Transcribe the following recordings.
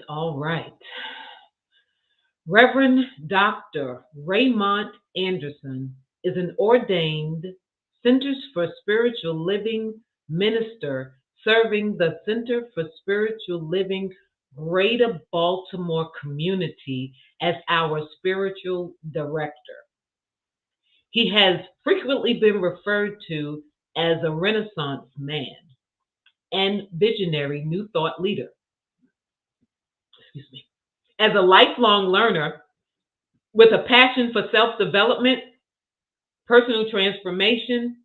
all right. Reverend Dr. Raymont Anderson is an ordained Centers for Spiritual Living minister serving the Center for Spiritual Living Greater Baltimore community as our spiritual director. He has frequently been referred to as a Renaissance man and visionary New Thought leader. Excuse me. As a lifelong learner with a passion for self development, personal transformation,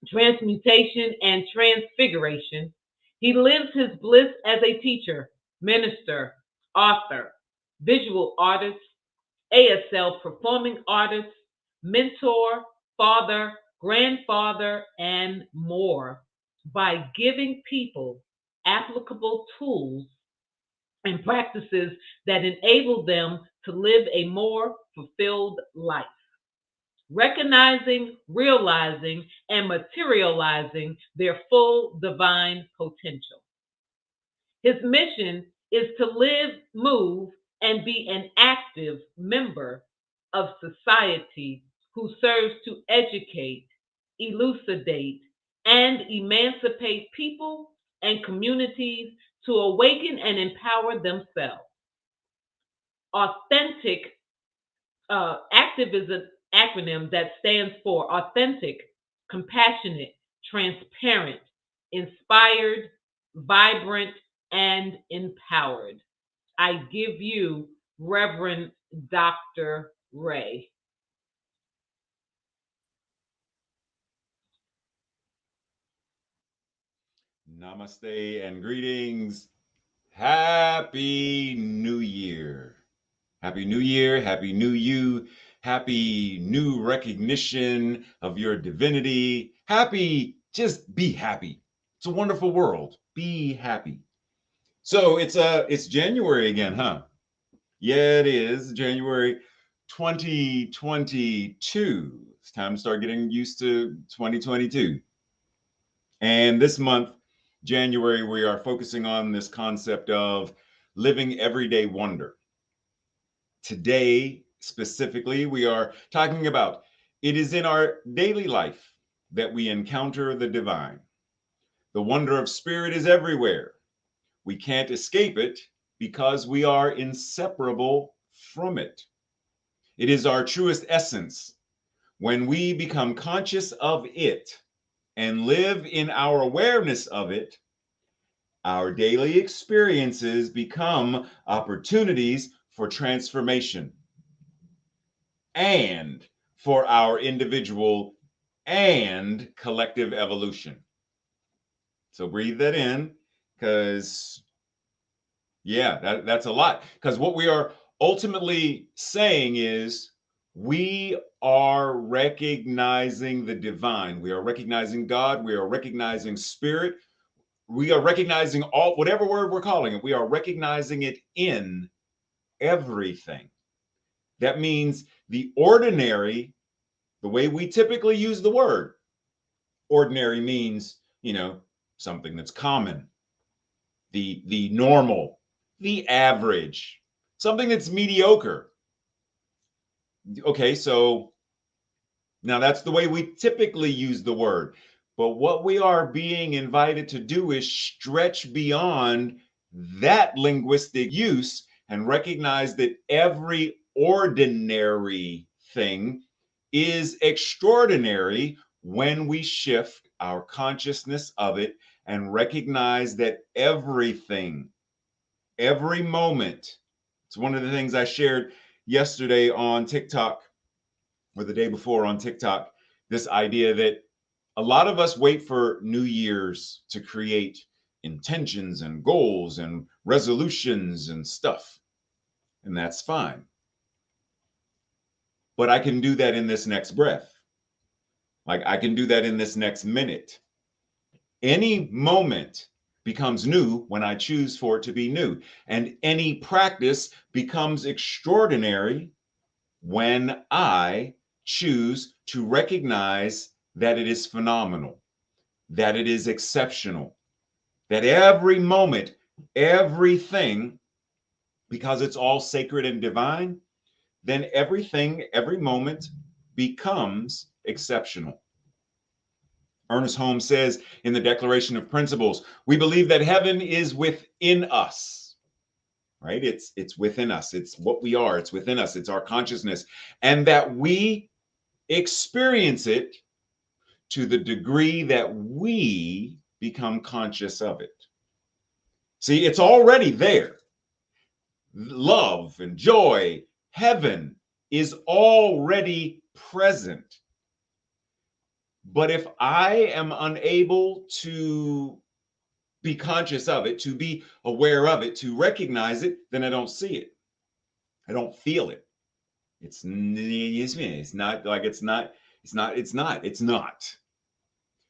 transmutation, and transfiguration, he lives his bliss as a teacher, minister, author, visual artist, ASL performing artist, mentor, father, grandfather, and more by giving people applicable tools and practices that enable them to live a more fulfilled life, recognizing, realizing, and materializing their full divine potential. His mission is to live, move, and be an active member of society who serves to educate, elucidate, and emancipate people and communities to awaken and empower themselves. Authentic active is an acronym that stands for authentic, compassionate, transparent, inspired, vibrant, and empowered. I give you Reverend Dr. Ray. Namaste and greetings. Happy New Year. Happy New Year. Happy New You. Happy new recognition of your divinity. Happy, just be happy. It's a wonderful world. Be happy. So it's January again, huh? Yeah, it is January 2022. It's time to start getting used to 2022. And this month, January, we are focusing on this concept of living everyday wonder. Today, specifically, we are talking about it is in our daily life that we encounter the divine. The wonder of spirit is everywhere. We can't escape it because we are inseparable from it. It is our truest essence. When we become conscious of it and live in our awareness of it, our daily experiences become opportunities for transformation and for our individual and collective evolution. So breathe that in because, yeah, that's a lot. Because what we are ultimately saying is we are recognizing the divine. We are recognizing God. We are recognizing spirit. We are recognizing all, whatever word we're calling it, we are recognizing it in everything. That means the ordinary, the way we typically use the word, ordinary means, something that's common, the normal, the average, something that's mediocre. Okay, so now that's the way we typically use the word. But what we are being invited to do is stretch beyond that linguistic use and recognize that every ordinary thing is extraordinary when we shift our consciousness of it and recognize that everything, every moment, it's one of the things I shared yesterday on TikTok or the day before on TikTok, this idea that a lot of us wait for New Year's to create intentions and goals and resolutions and stuff. And that's fine. But I can do that in this next breath. Like I can do that in this next minute. Any moment becomes new when I choose for it to be new. And any practice becomes extraordinary when I choose to recognize that it is phenomenal, that it is exceptional, that every moment, everything because it's all sacred and divine, then everything, every moment becomes exceptional. Ernest Holmes says in the Declaration of Principles, we believe that heaven is within us, right? It's within us. It's what we are. It's within us. It's our consciousness. And that we experience it to the degree that we become conscious of it. See, it's already there. Love and joy, heaven is already present. But if I am unable to be conscious of it, to be aware of it, to recognize it, then I don't see it. I don't feel it. It's not like it's not.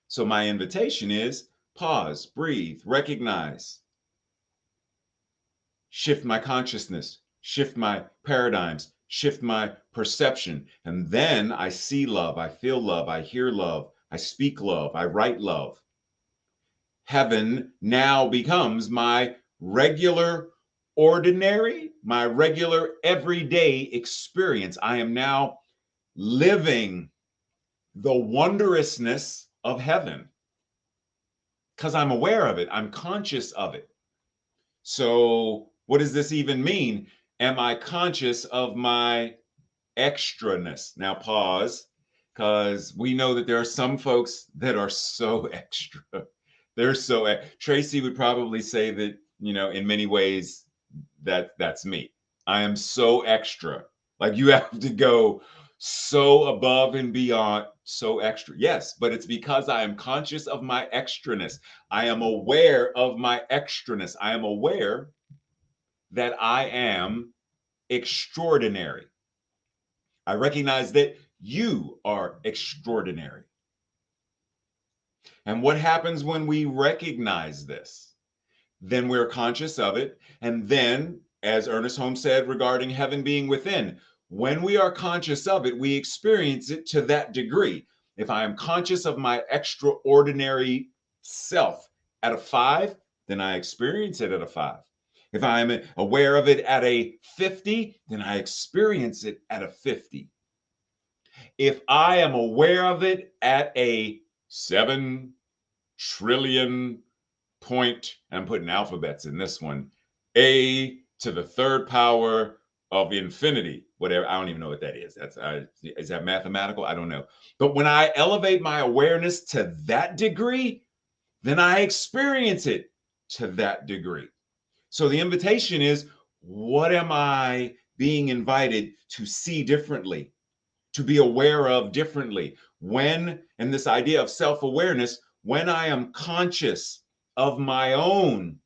So my invitation is pause, breathe, recognize, shift my consciousness, shift my paradigms, shift my perception. And then I see love, I feel love, I hear love, I speak love, I write love. Heaven now becomes my regular, ordinary, my regular everyday experience. I am now living the wondrousness of heaven because I'm aware of it, I'm conscious of it. So, what does this even mean? Am I conscious of my extraness? Now, pause, because we know that there are some folks that are so extra. They're so, Tracy would probably say that, in many ways, that's me. I am so extra. Like you have to go so above and beyond, so extra. Yes, but it's because I am conscious of my extraness. I am aware of my extraness. I am aware that I am extraordinary. I recognize that you are extraordinary. And what happens when we recognize this? Then we're conscious of it. And then, as Ernest Holmes said regarding heaven being within, when we are conscious of it, we experience it to that degree. If I am conscious of my extraordinary self at a 5, then I experience it at a 5. If I'm aware of it at a 50, then I experience it at a 50. If I am aware of it at a 7 trillion point, I'm putting alphabets in this one, a to the 3rd power of infinity, whatever. I don't even know what that is. Is that mathematical? I don't know. But when I elevate my awareness to that degree, then I experience it to that degree. So the invitation is, what am I being invited to see differently, to be aware of differently? When, and this idea of self-awareness, when I am conscious of my own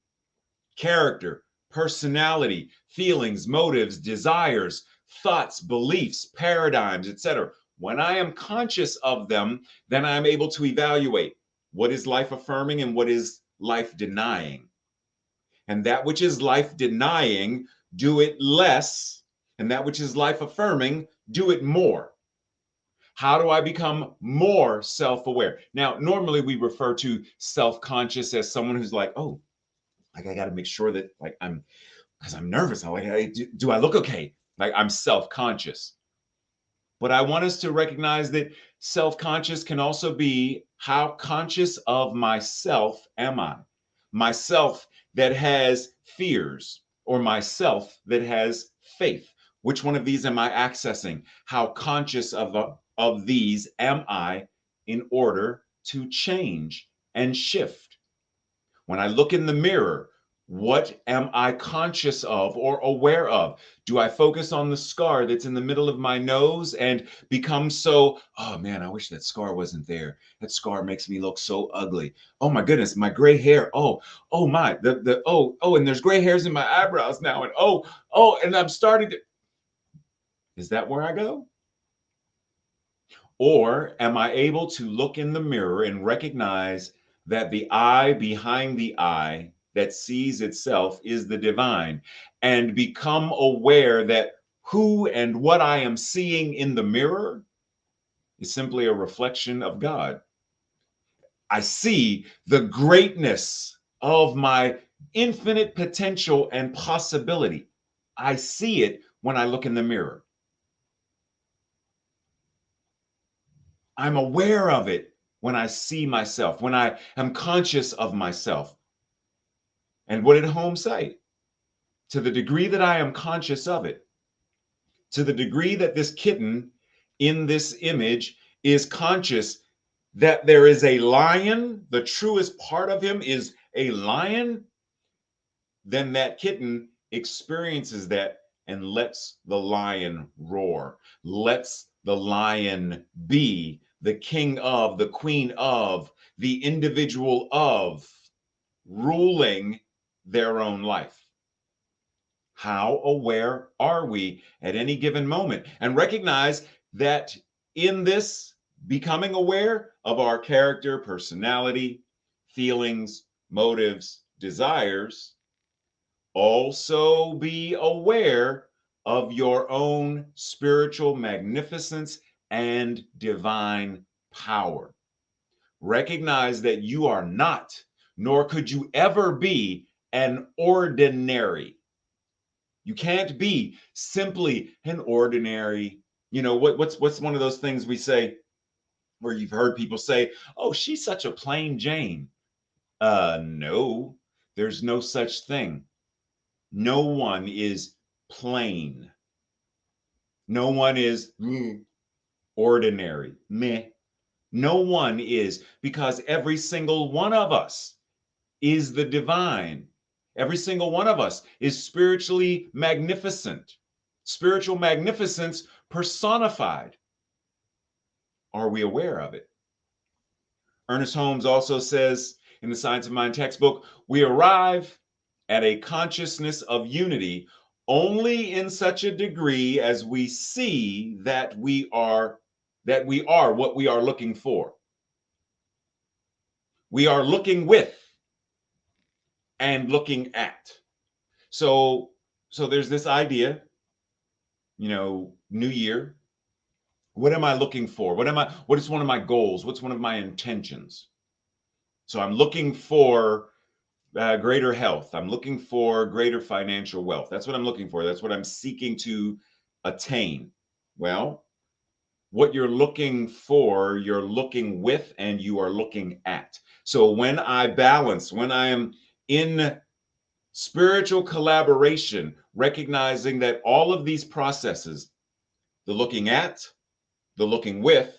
character, personality, feelings, motives, desires, thoughts, beliefs, paradigms, etc. When I am conscious of them, then I'm able to evaluate what is life affirming and what is life denying. And that which is life denying, do it less. And that which is life affirming, do it more. How do I become more self-aware? Now, normally we refer to self-conscious as someone who's like, oh, like I got to make sure that because I'm nervous. I'm like, hey, do I look okay? Like I'm self-conscious. But I want us to recognize that self-conscious can also be, how conscious of myself am I? Myself that has fears, or myself that has faith. Which one of these am I accessing? How conscious of these am I in order to change and shift? When I look in the mirror, what am I conscious of or aware of? Do I focus on the scar that's in the middle of my nose and become so, oh man, I wish that scar wasn't there. That scar makes me look so ugly. Oh my goodness, my gray hair. Oh my, and there's gray hairs in my eyebrows now. And and I'm starting to, is that where I go? Or am I able to look in the mirror and recognize that the eye behind the eye that sees itself is the divine, and become aware that who and what I am seeing in the mirror is simply a reflection of God? I see the greatness of my infinite potential and possibility. I see it when I look in the mirror. I'm aware of it when I see myself, when I am conscious of myself. And what did Holmes say? To the degree that I am conscious of it, to the degree that this kitten in this image is conscious that there is a lion, the truest part of him is a lion, then that kitten experiences that and lets the lion roar, lets the lion be the king of, the queen of, the individual of, ruling their own life. How aware are we at any given moment? And recognize that in this becoming aware of our character, personality, feelings, motives, desires, also be aware of your own spiritual magnificence and divine power. Recognize that you are not, nor could you ever be, an ordinary. You can't be simply an ordinary. What's one of those things we say where you've heard people say, "Oh, she's such a plain Jane." No, there's no such thing. No one is plain. No one is ordinary. Meh. No one is, because every single one of us is the divine. Every single one of us is spiritually magnificent. Spiritual magnificence personified. Are we aware of it? Ernest Holmes also says in the Science of Mind textbook, we arrive at a consciousness of unity only in such a degree as we see that we are what we are looking for. We are looking with and looking at. So there's this idea, new year. What am I looking for? What is one of my goals? What's one of my intentions? So I'm looking for greater health. I'm looking for greater financial wealth. That's what I'm looking for. That's what I'm seeking to attain. Well, what you're looking for, you're looking with and you are looking at. So when I balance, when I am in spiritual collaboration, recognizing that all of these processes, the looking at, the looking with,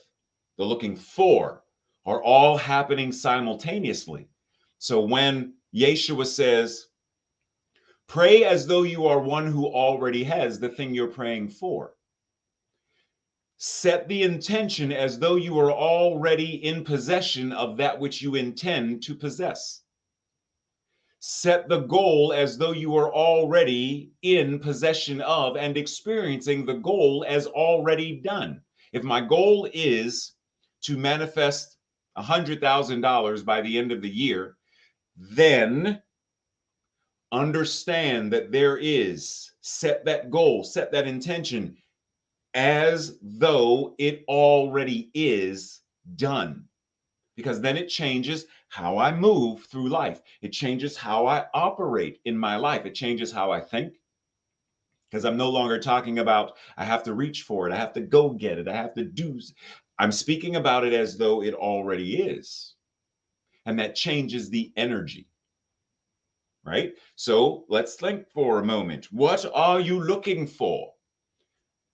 the looking for, are all happening simultaneously. So when Yeshua says, pray as though you are one who already has the thing you're praying for. Set the intention as though you are already in possession of that which you intend to possess. Set the goal as though you are already in possession of and experiencing the goal as already done. If my goal is to manifest $100,000 by the end of the year, then understand that set that goal, set that intention as though it already is done. Because then it changes how I move through life. It changes how I operate in my life. It changes how I think. Because I'm no longer talking about I have to reach for it, I have to go get it, I have to do. I'm speaking about it as though it already is. And that changes the energy. Right? So let's think for a moment. What are you looking for?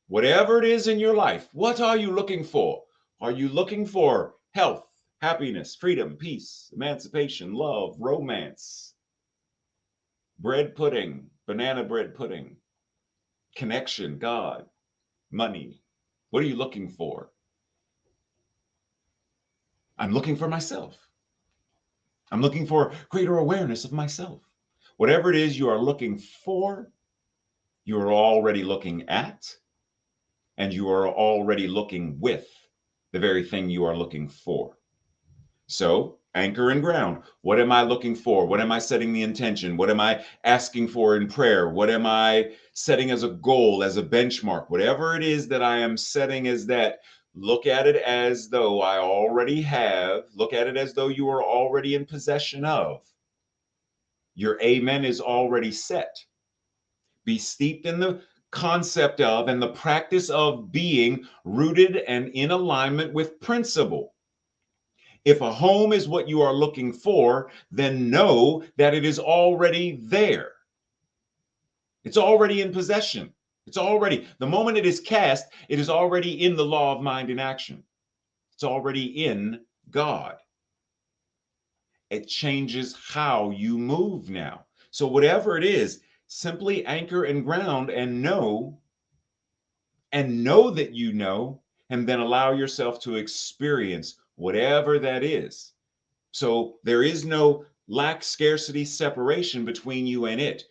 Whatever it is in your life, what are you looking for? Are you looking for health, happiness, freedom, peace, emancipation, love, romance, bread pudding, banana bread pudding, connection, God, money? What are you looking for? I'm looking for myself. I'm looking for greater awareness of myself. Whatever it is you are looking for, you are already looking at, and you are already looking with the very thing you are looking for. So, anchor and ground. What am I looking for? What am I setting the intention? What am I asking for in prayer? What am I setting as a goal, as a benchmark? Whatever it is that I am setting as that, look at it as though I already have. Look at it as though you are already in possession of. Your amen is already set. Be steeped in the concept of and the practice of being rooted and in alignment with principle. If a home is what you are looking for, then know that it is already there. It's already in possession. It's already, the moment it is cast, it is already in the law of mind in action. It's already in God. It changes how you move now. So whatever it is, simply anchor and ground and know that you know, and then allow yourself to experience whatever that is. So there is no lack, scarcity, separation between you and it.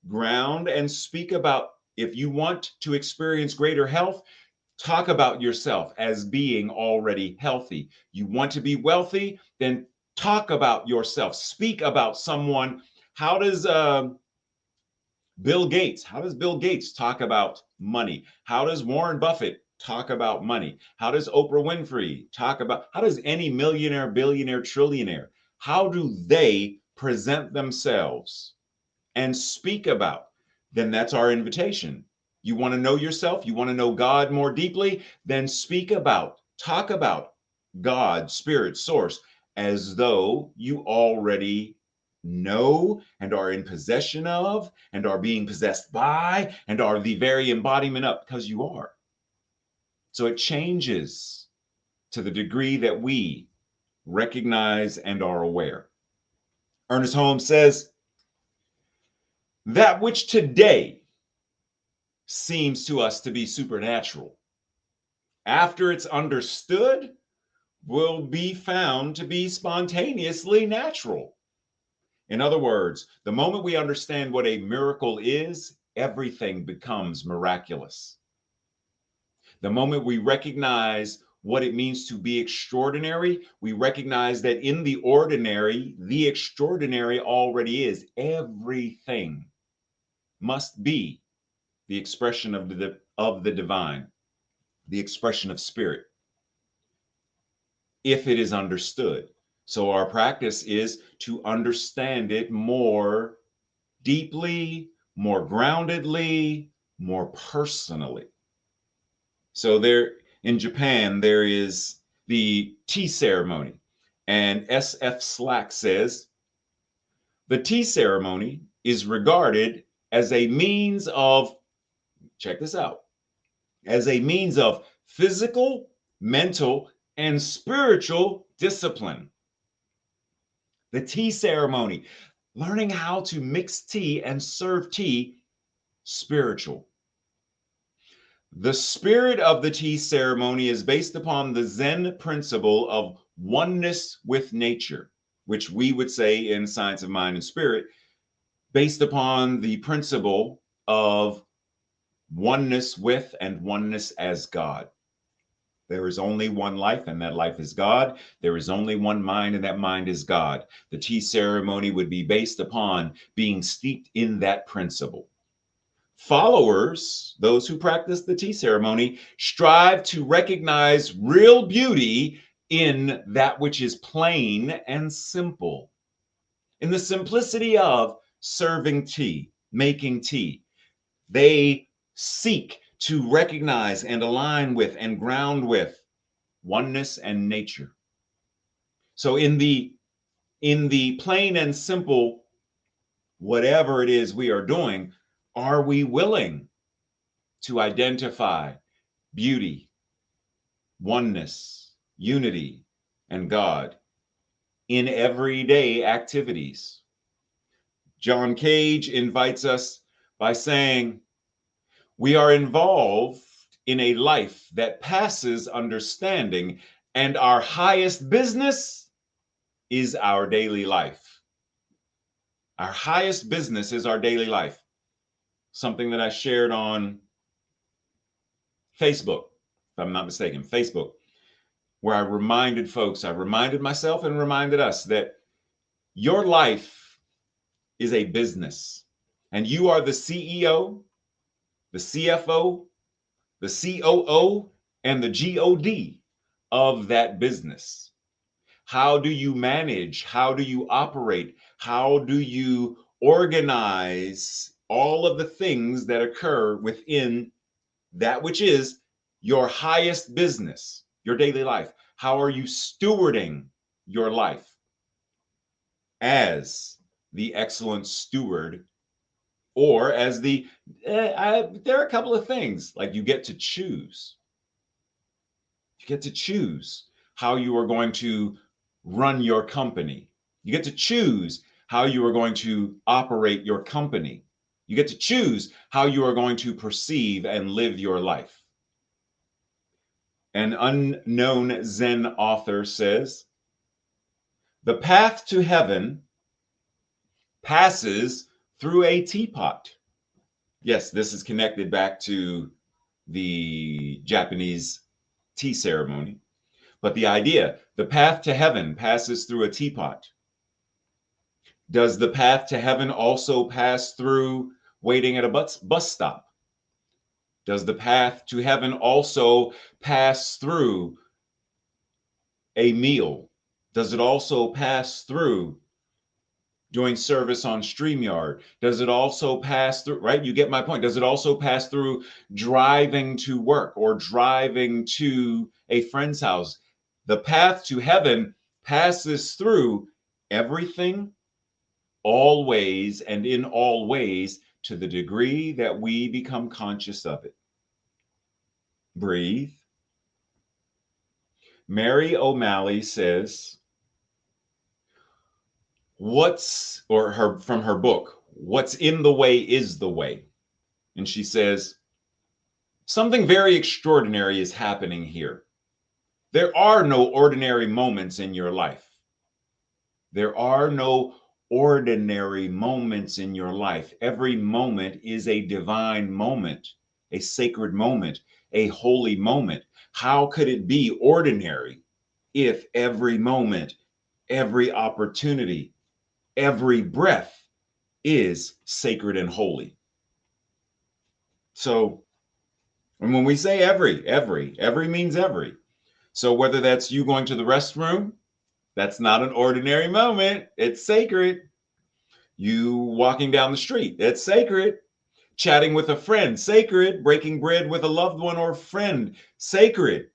Ground and speak about, if you want to experience greater health, talk about yourself as being already healthy. You want to be wealthy, then talk about yourself. Speak about someone. How does Bill Gates talk about money? How does Warren Buffett talk about money? How does Oprah Winfrey talk about, how does any millionaire, billionaire, trillionaire, how do they present themselves and speak about? Then that's our invitation. You want to know yourself? You want to know God more deeply? Then talk about God, Spirit, Source, as though you already know and are in possession of and are being possessed by and are the very embodiment of, because you are. So it changes to the degree that we recognize and are aware. Ernest Holmes says, that which today seems to us to be supernatural, after it's understood, will be found to be spontaneously natural. In other words, the moment we understand what a miracle is, everything becomes miraculous. The moment we recognize what it means to be extraordinary, we recognize that in the ordinary, the extraordinary already is. Everything must be the expression of the divine, the expression of spirit, if it is understood. So our practice is to understand it more deeply, more groundedly, more personally. So there in Japan, there is the tea ceremony. And S.F. Slack says, the tea ceremony is regarded as a means of, check this out, as a means of physical, mental, and spiritual discipline. The tea ceremony, learning how to mix tea and serve tea, spiritual. The spirit of the tea ceremony is based upon the Zen principle of oneness with nature, which we would say in Science of Mind and Spirit, based upon the principle of oneness with and oneness as God. There is only one life, and that life is God. There is only one mind, and that mind is God. The tea ceremony would be based upon being steeped in that principle. Followers, those who practice the tea ceremony, strive to recognize real beauty in that which is plain and simple. In the simplicity of serving tea, making tea, they seek to recognize and align with and ground with oneness and nature. So in the plain and simple, whatever it is we are doing, are we willing to identify beauty, oneness, unity, and God in everyday activities? John Cage invites us by saying, we are involved in a life that passes understanding, and our highest business is our daily life. Our highest business is our daily life. Something that I shared on Facebook, if I'm not mistaken, Facebook, where I reminded myself and reminded us that your life is a business, and you are the CEO, the CFO, the COO, and the GOD of that business. How do you manage? How do you operate? How do you organize all of the things that occur within that which is your highest business, your daily life. How are you stewarding your life as the excellent steward, or as the, there are a couple of things, like you get to choose. You get to choose how you are going to run your company. You get to choose how you are going to operate your company. You get to choose how you are going to perceive and live your life. An unknown Zen author says, the path to heaven passes through a teapot. Yes, this is connected back to the Japanese tea ceremony. But the idea, the path to heaven passes through a teapot. Does the path to heaven also pass through waiting at a bus stop? Does the path to heaven also pass through a meal? Does it also pass through doing service on StreamYard? Does it also pass through, right? You get my point. Does it also pass through driving to work or driving to a friend's house? The path to heaven passes through everything, always, and in all ways, to the degree that we become conscious of it. Breathe. Mary O'Malley says, from her book, What's in the Way is the Way. And she says, something very extraordinary is happening here. There are no ordinary moments in your life. There are no ordinary moments in your life. Every moment is a divine moment, a sacred moment, a holy moment. How could it be ordinary if every moment, every opportunity, every breath is sacred and holy? So, and when we say every means every. So whether that's you going to the restroom, that's not an ordinary moment. It's sacred. You walking down the street, it's sacred. Chatting with a friend, sacred. Breaking bread with a loved one or friend, sacred.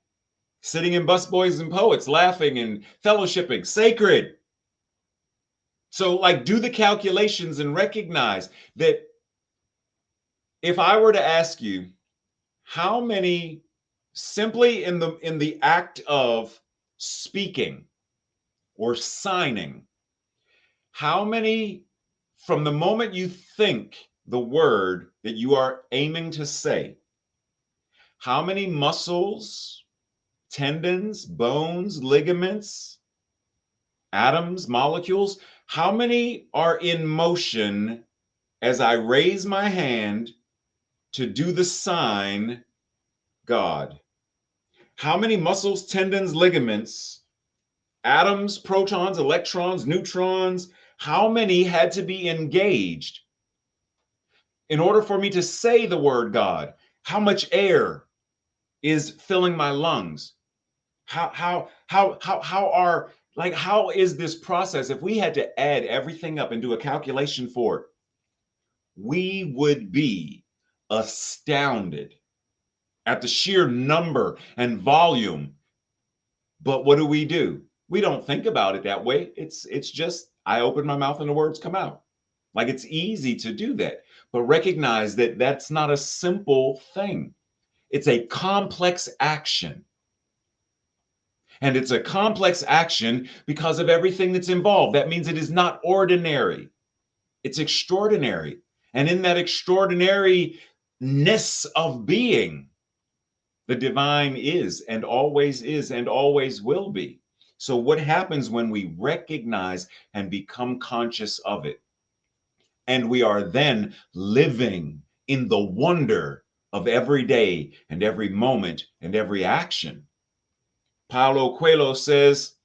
Sitting in Busboys and Poets, laughing and fellowshipping, sacred. So, like, do the calculations and recognize that if I were to ask you, how many, simply in the act of speaking or signing, how many, from the moment you think the word that you are aiming to say, how many muscles, tendons, bones, ligaments, atoms, molecules, how many are in motion as I raise my hand to do the sign God? How many muscles, tendons, ligaments, atoms, protons, electrons, neutrons, how many had to be engaged in order for me to say the word God? How much air is filling my lungs? How is this process? If we had to add everything up and do a calculation for it, we would be astounded at the sheer number and volume. But what do? We don't think about it that way. It's just, I open my mouth and the words come out. Like, it's easy to do that. But recognize that that's not a simple thing. It's a complex action. And it's a complex action because of everything that's involved. That means it is not ordinary. It's extraordinary. And in that extraordinariness of being, the divine is and always will be. So what happens when we recognize and become conscious of it? And we are then living in the wonder of every day and every moment and every action. Paulo Coelho says,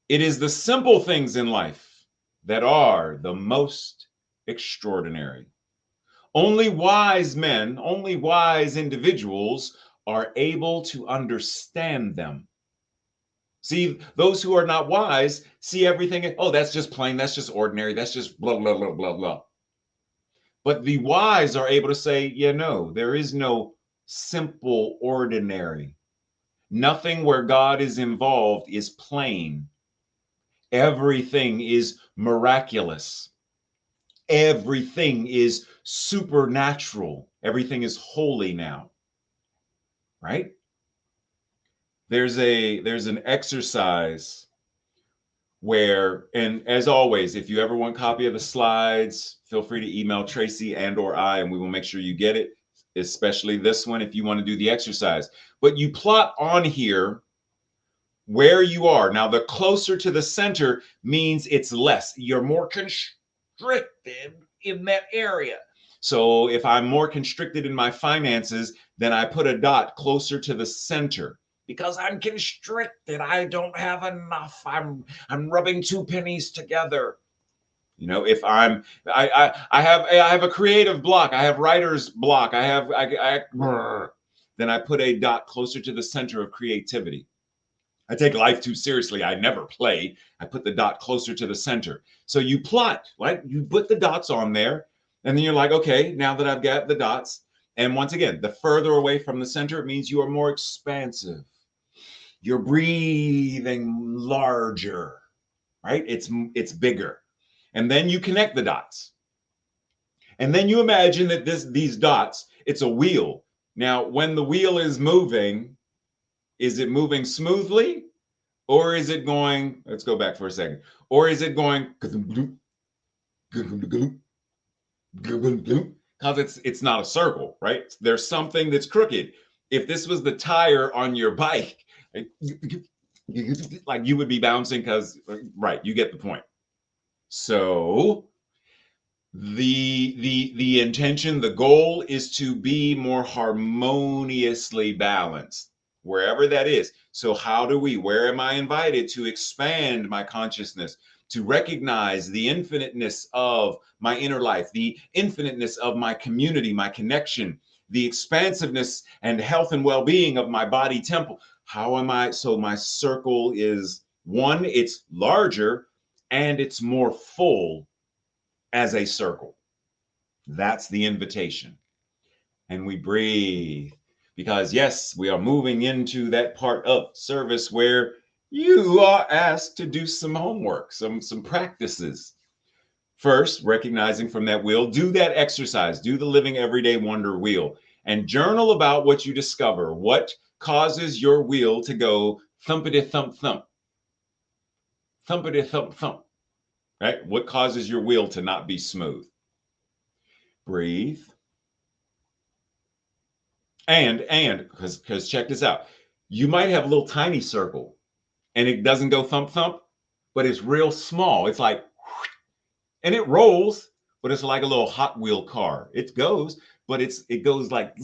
it is the simple things in life that are the most extraordinary. Only wise men, only wise individuals are able to understand them. See, those who are not wise see everything, oh, that's just plain, that's just ordinary, that's just blah, blah, blah, blah, blah. But the wise are able to say, yeah, no, there is no simple, ordinary. Nothing where God is involved is plain. Everything is miraculous. Everything is supernatural. Everything is holy now, right? There's an exercise where, and as always, if you ever want a copy of the slides, feel free to email Tracy and/or I, and we will make sure you get it, especially this one if you want to do the exercise. But you plot on here where you are. Now, the closer to the center means it's less. You're more constricted in that area. So if I'm more constricted in my finances, then I put a dot closer to the center because I'm constricted. I don't have enough. I'm rubbing two pennies together. You know, if I have a creative block, I have writer's block, then I put a dot closer to the center of creativity. I take life too seriously. I never play. I put the dot closer to the center. So you plot, right? You put the dots on there, and then you're like, okay, now that I've got the dots, and once again, the further away from the center, it means you are more expansive. You're breathing larger, right? It's bigger. And then you connect the dots. And then you imagine that these dots, it's a wheel. Now, when the wheel is moving, is it moving smoothly, or is it going, let's go back for a second, or is it going, because it's not a circle, right? There's something that's crooked. If this was the tire on your bike, like you would be bouncing because, right, you get the point. So the intention, the goal is to be more harmoniously balanced, wherever that is. So where am I invited to expand my consciousness, to recognize the infiniteness of my inner life, the infiniteness of my community, my connection, the expansiveness and health and well-being of my body temple? How am I? So my circle is one, it's larger and it's more full as a circle. That's the invitation. And we breathe, because yes, we are moving into that part of service where you are asked to do some homework, some practices. First, recognizing from that wheel, do that exercise, do the living everyday wonder wheel, and journal about what you discover. What causes your wheel to go thumpity thump thump, thumpity thump thump, right? What causes your wheel to not be smooth? Breathe. And because check this out, you might have a little tiny circle and it doesn't go thump thump, but it's real small. It's like, and it rolls, but it's like a little Hot Wheel car. It goes, but it goes like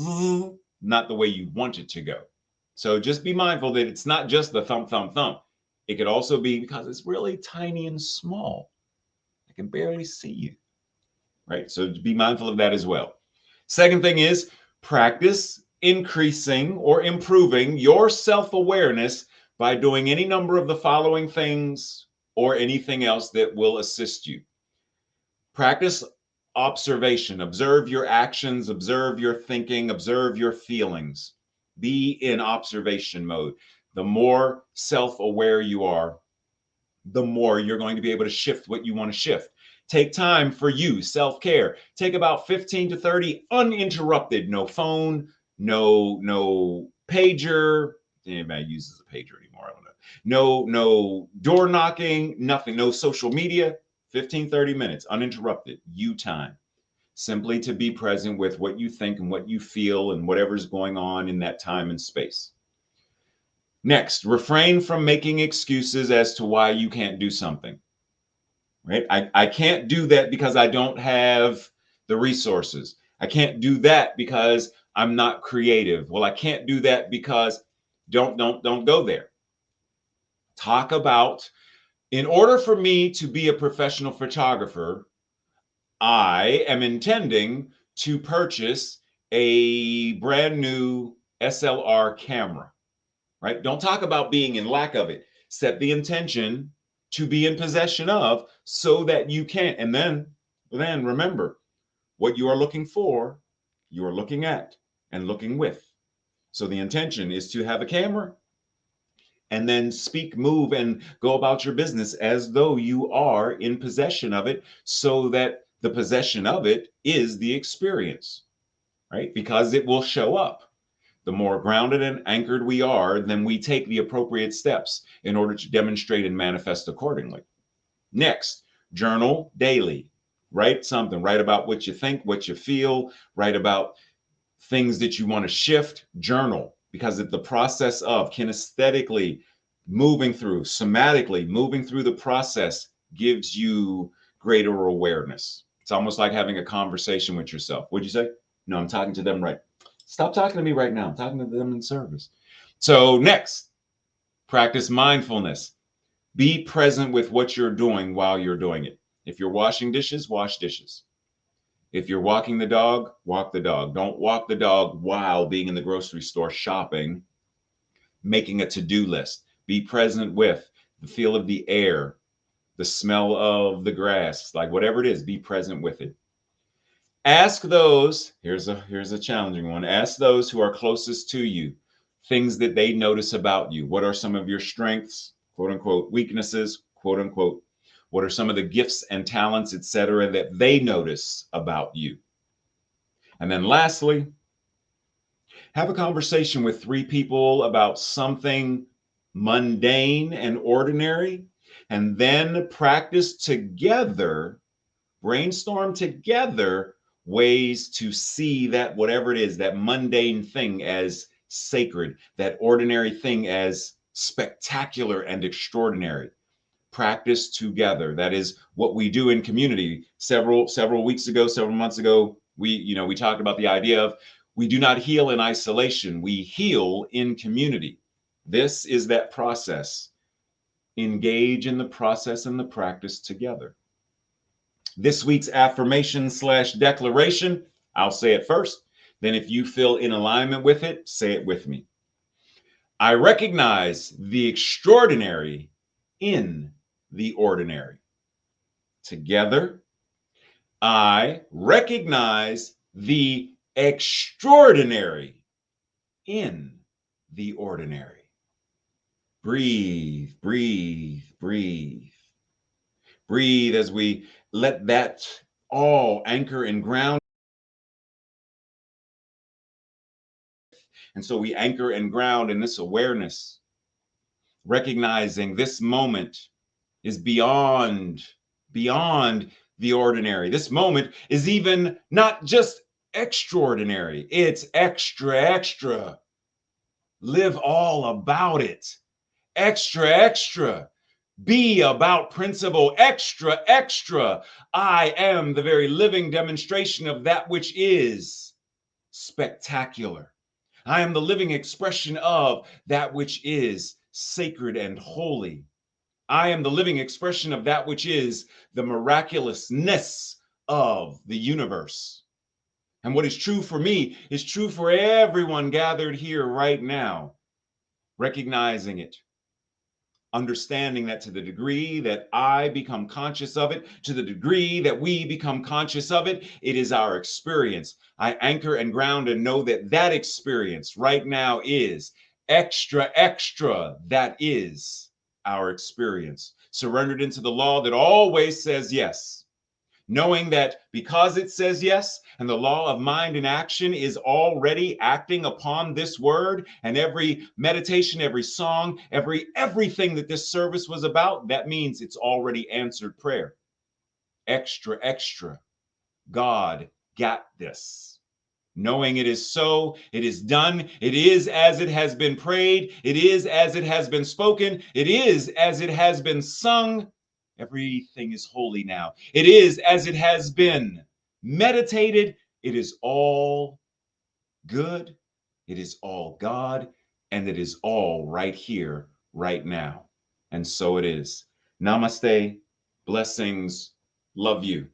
not the way you want it to go. So just be mindful that it's not just the thump thump thump. It could also be because it's really tiny and small. I can barely see you, right? So be mindful of that as well. Second thing is practice increasing or improving your self-awareness by doing any number of the following things or anything else that will assist you. Practice observation. Observe your actions, observe your thinking, observe your feelings. Be in observation mode. The more self-aware you are, the more you're going to be able to shift what you want to shift. Take time for you, self-care. Take about 15 to 30 uninterrupted, no phone, no pager. Anybody uses a pager anymore? I don't know. No door knocking, nothing, no social media. 15, 30 minutes, uninterrupted, you time. Simply to be present with what you think and what you feel and whatever's going on in that time and space. Next, refrain from making excuses as to why you can't do something. Right? I can't do that because I don't have the resources. I can't do that because I'm not creative. Well, I can't do that because don't go there. Talk about, in order for me to be a professional photographer, I am intending to purchase a brand new SLR camera, right? Don't talk about being in lack of it. Set the intention to be in possession of so that you can. And then remember, What you are looking for, you are looking at and looking with. So the intention is to have a camera and then speak, move, and go about your business as though you are in possession of it, so that the possession of it is the experience, right? Because it will show up. The more grounded and anchored we are, then we take the appropriate steps in order to demonstrate and manifest accordingly. Next, journal daily. Write something. Write about what you think, what you feel. Write about things that you want to shift. Journal, because it's the process of kinesthetically moving through, somatically moving through the process gives you greater awareness. It's almost like having a conversation with yourself. What'd you say? No, I'm talking to them right. Stop talking to me right now. I'm talking to them in service. So next, practice mindfulness. Be present with what you're doing while you're doing it. If you're washing dishes, wash dishes. If you're walking the dog, walk the dog. Don't walk the dog while being in the grocery store shopping, making a to-do list. Be present with the feel of the air, the smell of the grass, like whatever it is, be present with it. Ask those, here's a challenging one. Ask those who are closest to you things that they notice about you. What are some of your strengths, quote unquote, weaknesses, quote unquote? What are some of the gifts and talents, etc., that they notice about you? And then lastly, have a conversation with 3 people about something mundane and ordinary, and then practice together, brainstorm together ways to see that whatever it is, that mundane thing as sacred, that ordinary thing as spectacular and extraordinary. Practice together. That is what we do in community. Several weeks ago, several months ago, we talked about the idea of we do not heal in isolation. We heal in community. This is that process. Engage in the process and the practice together. This week's affirmation / declaration, I'll say it first. Then if you feel in alignment with it, say it with me. I recognize the extraordinary in the ordinary. Together, I recognize the extraordinary in the ordinary. Breathe, breathe, breathe. Breathe as we let that all anchor and ground. And so we anchor and ground in this awareness, recognizing this moment is beyond the ordinary. This moment is even not just extraordinary, it's extra, extra. Live all about it. Extra, extra. Be about principle. Extra, extra. I am the very living demonstration of that which is spectacular. I am the living expression of that which is sacred and holy. I am the living expression of that which is the miraculousness of the universe. And what is true for me is true for everyone gathered here right now. Recognizing it, understanding that to the degree that I become conscious of it, to the degree that we become conscious of it, it is our experience. I anchor and ground and know that that experience right now is extra, extra. That is our experience. Surrendered into the law that always says yes. Knowing that because it says yes, and the law of mind and action is already acting upon this word, and every meditation, every song, everything that this service was about, that means it's already answered prayer. Extra, extra. God got this. Knowing it is so, it is done, it is as it has been prayed, it is as it has been spoken, it is as it has been sung. Everything is holy now. It is as it has been meditated. It is all good. It is all God. And it is all right here, right now. And so it is. Namaste. Blessings. Love you.